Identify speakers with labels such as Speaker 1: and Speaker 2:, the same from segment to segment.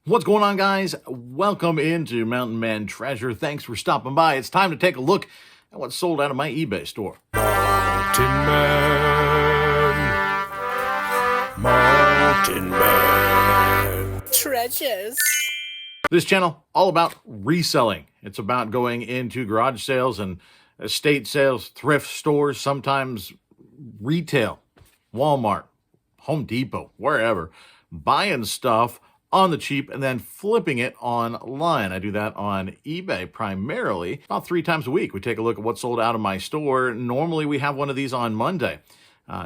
Speaker 1: What's going on, guys? Welcome into Mountain Man Treasure. Thanks for stopping by. It's time to take a look at what's sold out of my eBay store.
Speaker 2: Mountain Man Treasures.
Speaker 1: This channel, all about reselling. It's about going into garage sales and estate sales, thrift stores, sometimes retail, Walmart, Home Depot, wherever, buying stuff on the cheap and then flipping it online. I do that on eBay primarily. About 3 times a week, we take a look at what's sold out of my store. Normally, we have one of these on Monday,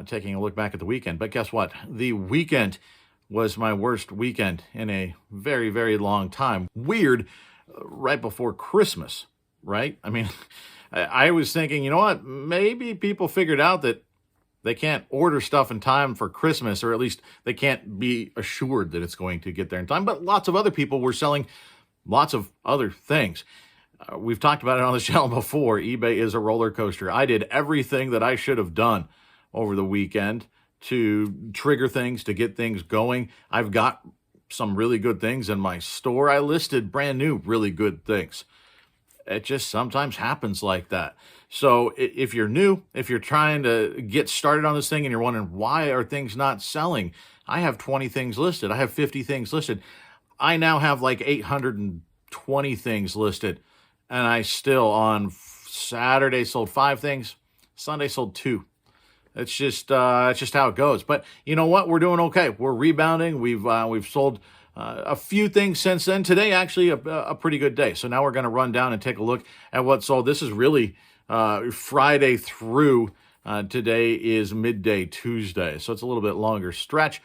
Speaker 1: taking a look back at the weekend. But guess what? The weekend was my worst weekend in a very, very long time. Weird, right before Christmas, right? I mean, I was thinking, you know what? Maybe people figured out that they can't order stuff in time for Christmas, or at least they can't be assured that it's going to get there in time. But lots of other people were selling lots of other things. We've talked about it on this channel before. eBay is a roller coaster. I did everything that I should have done over the weekend to trigger things, to get things going. I've got some really good things in my store. I listed brand new really good things. It just sometimes happens like that. So if you're new, if you're trying to get started on this thing and you're wondering, why are things not selling? I have 20 things listed. I have 50 things listed. I now have like 820 things listed. And I still, on Saturday, sold 5 things. Sunday, sold 2. It's just how it goes. But you know what? We're doing okay. We're rebounding. We've sold a few things since then. Today, actually, a pretty good day. So now we're going to run down and take a look at what sold. This is really Friday through today is midday Tuesday. So it's a little bit longer stretch,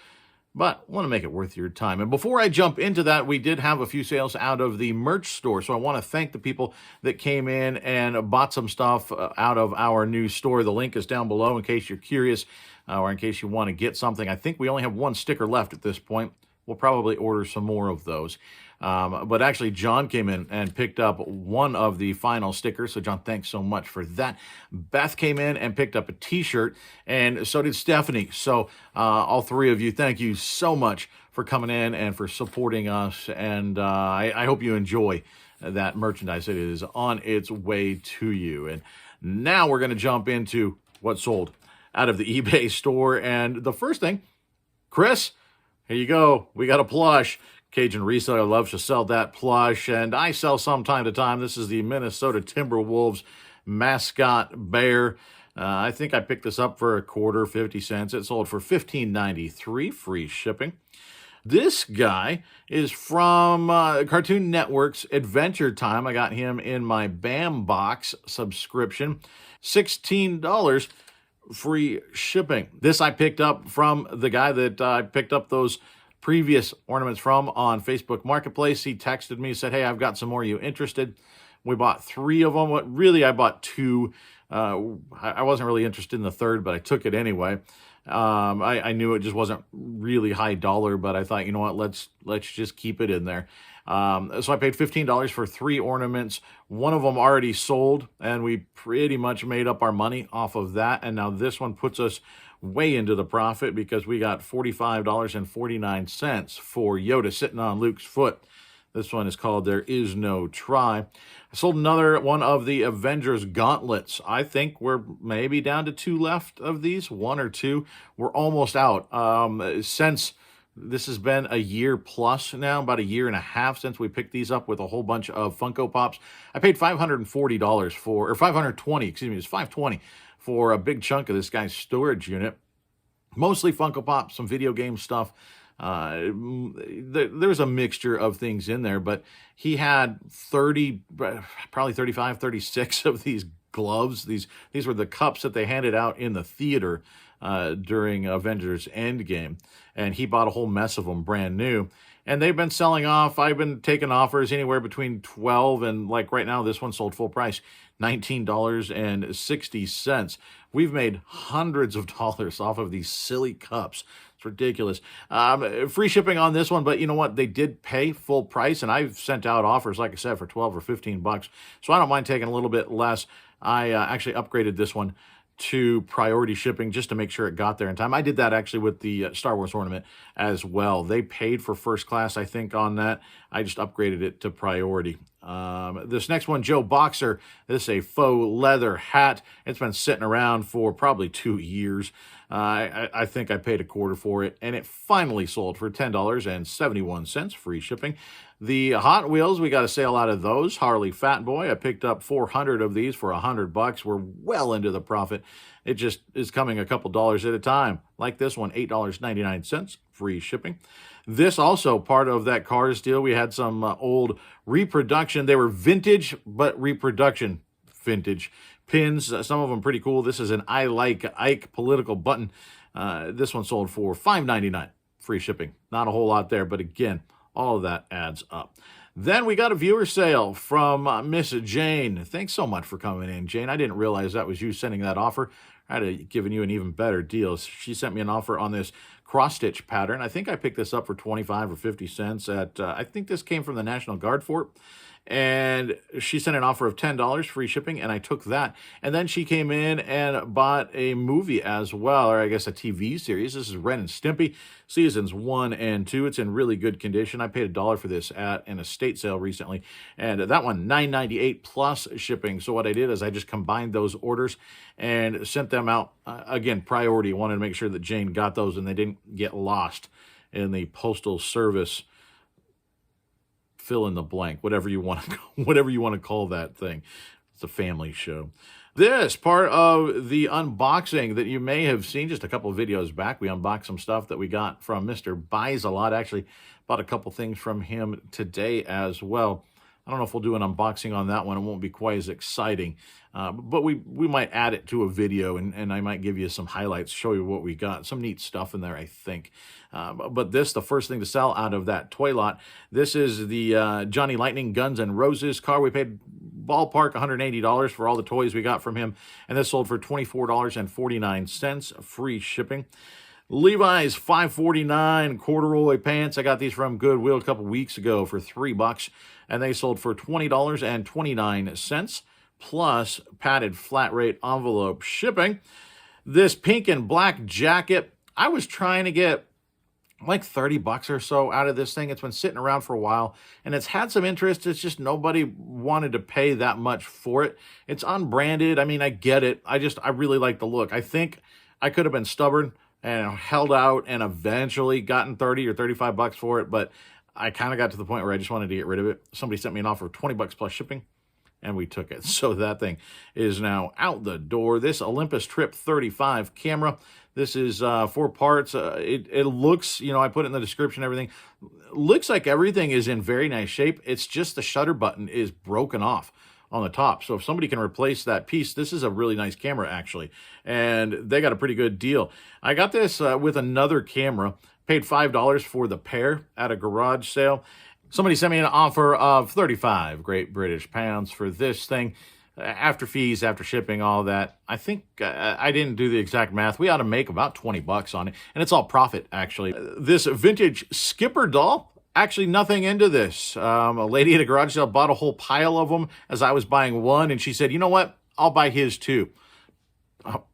Speaker 1: but I want to make it worth your time. And before I jump into that, we did have a few sales out of the merch store. So I want to thank the people that came in and bought some stuff out of our new store. The link is down below in case you're curious or in case you want to get something. I think we only have 1 sticker left at this point. We'll probably order some more of those. But actually, John came in and picked up one of the final stickers. So, John, thanks so much for that. Beth came in and picked up a T-shirt, and so did Stephanie. So, all 3 of you, thank you so much for coming in and for supporting us. And I hope you enjoy that merchandise. It is on its way to you. And now we're going to jump into what sold out of the eBay store. And the first thing, Chris, here you go. We got a plush. Cajun Reseller loves to sell that plush, and I sell some time to time. This is the Minnesota Timberwolves mascot bear. I think I picked this up for $0.25, 50 cents. It sold for $15.93, free shipping. This guy is from Cartoon Network's Adventure Time. I got him in my BAM box subscription. $16. Free shipping. This I picked up from the guy that I picked up those previous ornaments from on Facebook Marketplace. He texted me, said, hey, I've got some more. Are you interested? We bought 3 of them. Really, I bought 2. I wasn't really interested in the third, but I took it anyway. I knew it just wasn't really high dollar, but I thought, you know what, let's just keep it in there. So I paid $15 for 3 ornaments. One of them already sold, and we pretty much made up our money off of that. And now this one puts us way into the profit because we got $45.49 for Yoda sitting on Luke's foot. This one is called There Is No Try. I sold another one of the Avengers gauntlets. I think we're maybe down to 2 left of these, 1 or 2. We're almost out. Since this has been a year plus now, about a year and a half since we picked these up with a whole bunch of Funko Pops. I paid $540 for, or $520, excuse me, it's $520 for a big chunk of this guy's storage unit. Mostly Funko Pops, some video game stuff. There's a mixture of things in there, but he had 30, probably 35, 36 of these gloves. These were the cups that they handed out in the theater during Avengers Endgame, and he bought a whole mess of them brand new. And they've been selling off. I've been taking offers anywhere between $12 and, like right now, this one sold full price, $19.60. We've made hundreds of dollars off of these silly cups. It's ridiculous. Free shipping on this one, but you know what? They did pay full price, and I've sent out offers, like I said, for $12 or $15. So I don't mind taking a little bit less. I actually upgraded this one to priority shipping just to make sure it got there in time. I did that actually with the Star Wars ornament as well. They paid for first class, I think, on that. I just upgraded it to priority. This next one, Joe Boxer. This is a faux leather hat. It's been sitting around for probably 2 years. I think I paid $1/4 for it, and it finally sold for $10.71, free shipping. The Hot Wheels, we got a sale out of those. Harley Fat Boy, I picked up 400 of these for $100. We're well into the profit. It just is coming a couple dollars at a time. Like this one, $8.99, free shipping. This also part of that Cars deal. We had some old reproduction. They were vintage, but reproduction vintage pins. Some of them pretty cool. This is an I Like Ike political button. This one sold for $5.99, free shipping. Not a whole lot there, but again, all of that adds up. Then we got a viewer sale from Miss Jane. Thanks so much for coming in, Jane. I didn't realize that was you sending that offer. I'd have given you an even better deal. She sent me an offer on this cross-stitch pattern. I think I picked this up for 25 or 50 cents at, I think this came from the National Guard Fort. And she sent an offer of $10, free shipping, and I took that. And then she came in and bought a movie as well, or I guess a TV series. This is Ren and Stimpy, seasons 1 and 2. It's in really good condition. I paid $1 for this at an estate sale recently, and that one $9.98 plus shipping. So what I did is I just combined those orders and sent them out. Again, priority. Wanted to make sure that Jane got those and they didn't get lost in the postal service. Fill in the blank, whatever you want to call that thing. It's a family show. This part of the unboxing that you may have seen just a couple of videos back. We unboxed some stuff that we got from Mr. Buys a Lot. Actually, bought a couple things from him today as well. I don't know if we'll do an unboxing on that one. It won't be quite as exciting, but we might add it to a video, and I might give you some highlights, show you what we got. Some neat stuff in there, I think. But this, the first thing to sell out of that toy lot, this is the Johnny Lightning Guns N' Roses car. We paid ballpark $180 for all the toys we got from him, and this sold for $24.49, free shipping. Levi's 549 corduroy pants. I got these from Goodwill a couple weeks ago for $3, and they sold for $20.29 plus padded flat rate envelope shipping. This pink and black jacket, I was trying to get like $30 or so out of this thing. It's been sitting around for a while, and it's had some interest. It's just nobody wanted to pay that much for it. It's unbranded. I mean, I get it. I really like the look. I think I could have been stubborn and held out and eventually gotten 30 or $35 for it, but I kind of got to the point where I just wanted to get rid of it. Somebody sent me an offer of $20 plus shipping, and we took it. So that thing is now out the door. This Olympus Trip 35 camera, this is 4 parts. It looks, I put it in the description, everything. Looks like everything is in very nice shape. It's just the shutter button is broken off on the top. So if somebody can replace that piece, this is a really nice camera, actually. And they got a pretty good deal. I got this with another camera, paid $5 for the pair at a garage sale. Somebody sent me an offer of 35 Great British pounds for this thing. After fees, after shipping, all that. I think I didn't do the exact math. We ought to make about $20 on it. And it's all profit, actually. This vintage Skipper doll, actually nothing into this. A lady at a garage sale bought a whole pile of them as I was buying one. And she said, you know what? I'll buy his too.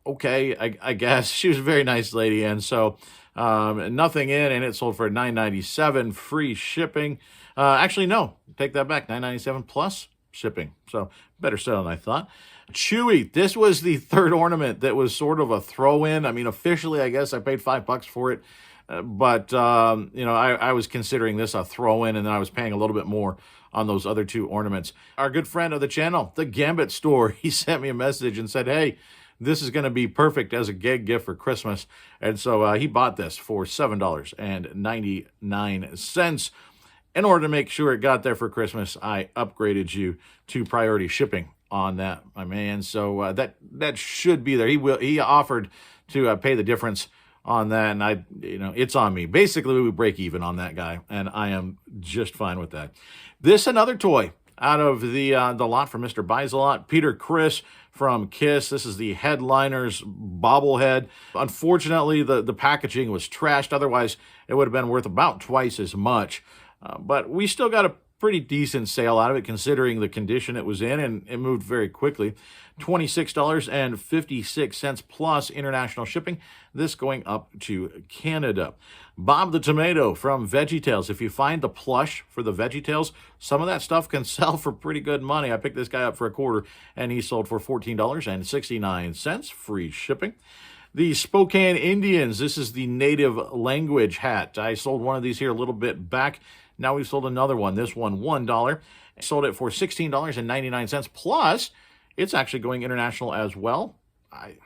Speaker 1: Okay, I guess. She was a very nice lady. And so nothing in, and it sold for $9.97, free shipping. Actually, no, take that back. $9.97 plus shipping. So better sell than I thought. Chewy, this was the third ornament that was sort of a throw-in. I mean, officially, I guess I paid $5 for it. But I was considering this a throw-in, and then I was paying a little bit more on those other 2 ornaments. Our good friend of the channel, the Gambit Store, he sent me a message and said, hey, this is going to be perfect as a gag gift for Christmas. And so he bought this for $7.99. In order to make sure it got there for Christmas, I upgraded you to priority shipping on that, my man. So that should be there. He offered to pay the difference on that, and it's on me. Basically, we break even on that guy, and I am just fine with that. This another toy out of the lot from Mr. Buys a Lot, Peter Criss from Kiss. This is the Headliners bobblehead. Unfortunately, the packaging was trashed. Otherwise, it would have been worth about twice as much. But we still got a pretty decent sale out of it considering the condition it was in, and it moved very quickly. $26.56 plus international shipping, this going up to Canada. Bob the Tomato from VeggieTales. If you find the plush for the VeggieTales, some of that stuff can sell for pretty good money. I picked this guy up for $1.25, and he sold for $14.69, free shipping. The Spokane Indians, this is the native language hat. I sold one of these here a little bit back. Now we've sold another one. This one, $1. I sold it for $16.99, plus it's actually going international as well. I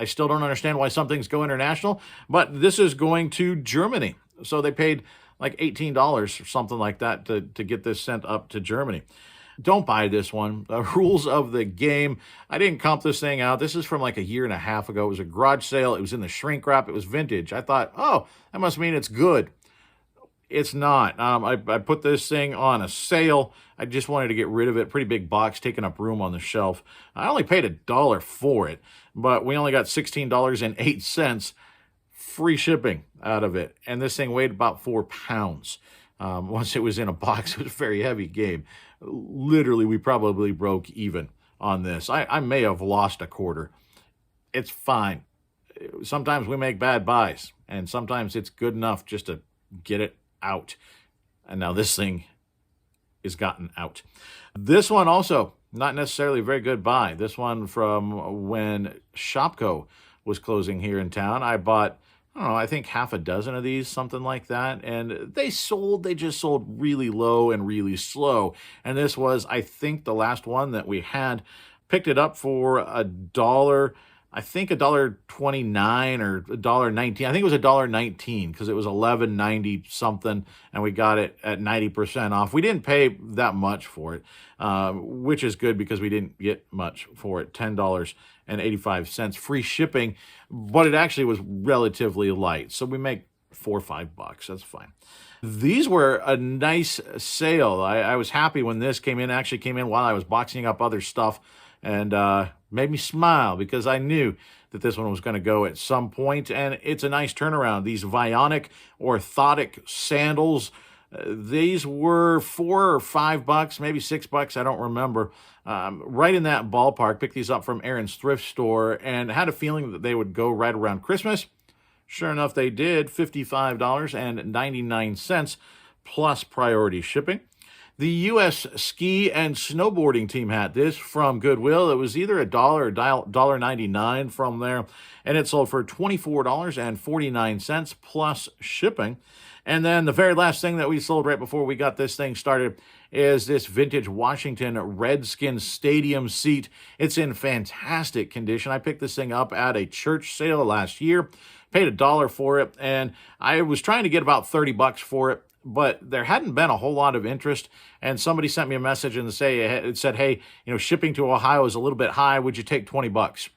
Speaker 1: still don't understand why some things go international, but this is going to Germany. So they paid like $18 or something like that to get this sent up to Germany. Don't buy this one. The rules of the game. I didn't comp this thing out. This is from like a year and a half ago. It was a garage sale. It was in the shrink wrap. It was vintage. I thought, oh, that must mean it's good. It's not. I put this thing on a sale. I just wanted to get rid of it. Pretty big box, taking up room on the shelf. I only paid $1 for it, but we only got $16.08 free shipping out of it. And this thing weighed about 4 pounds. Once it was in a box, it was a very heavy game. Literally, we probably broke even on this. I may have lost a quarter. It's fine. Sometimes we make bad buys, and sometimes it's good enough just to get it out. And now this thing is gotten out. This one also, not necessarily a very good buy. This one from when Shopko was closing here in town. I bought, I don't know, I think half a dozen of these, something like that. And they just sold really low and really slow. And this was, I think, the last one that we had. Picked it up for $1, I think $1.29 or $1.19. I think it was $1.19 because it was $11.90 something, and we got it at 90% off. We didn't pay that much for it, which is good because we didn't get much for it. $10.85 free shipping, but it actually was relatively light, so we make $4 or $5. That's fine. These were a nice sale. I was happy when this came in. It actually came in while I was boxing up other stuff, and made me smile because I knew that this one was going to go at some point, and it's a nice turnaround. These Vionic orthotic sandals, these were $4 or $5, maybe $6, I don't remember. Right in that ballpark. Picked these up from Aaron's thrift store and had a feeling that they would go right around Christmas. Sure enough, they did. $55.99 plus priority shipping. The U.S. Ski and Snowboarding Team hat, this from Goodwill. It was either $1 or $1.99 from there, and it sold for $24.49 plus shipping. And then the very last thing that we sold right before we got this thing started is this vintage Washington Redskins stadium seat. It's in fantastic condition. I picked this thing up at a church sale last year, paid $1 for it, and I was trying to get about $30 for it, but there hadn't been a whole lot of interest, and somebody sent me a message and it said, hey, shipping to Ohio is a little bit high. Would you take $20?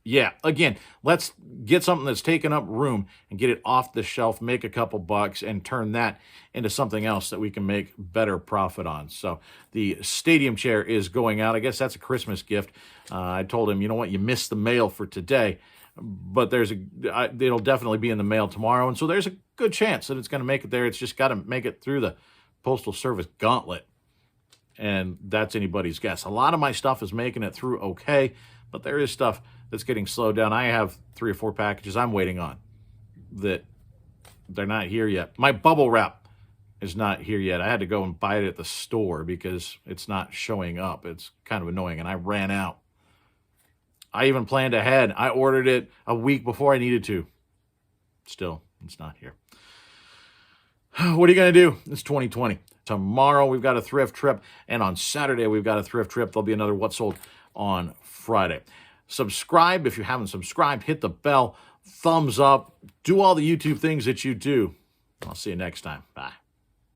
Speaker 1: Yeah, again, let's get something that's taken up room and get it off the shelf, make a couple bucks, and turn that into something else that we can make better profit on. So the stadium chair is going out. I guess that's a Christmas gift. I told him, you know what, you missed the mail for today, but it'll definitely be in the mail tomorrow, and so there's a good chance that it's going to make it there. It's just got to make it through the Postal Service gauntlet, and that's anybody's guess. A lot of my stuff is making it through okay, but there is stuff that's getting slowed down. I have 3 or 4 packages I'm waiting on that they're not here yet. My bubble wrap is not here yet. I had to go and buy it at the store because it's not showing up. It's kind of annoying, and I ran out. I even planned ahead. I ordered it a week before I needed to. Still, it's not here. What are you going to do? It's 2020. Tomorrow we've got a thrift trip, and on Saturday we've got a thrift trip. There'll be another What Sold on Friday. Subscribe if you haven't subscribed. Hit the bell. Thumbs up. Do all the YouTube things that you do. I'll see you next time. Bye.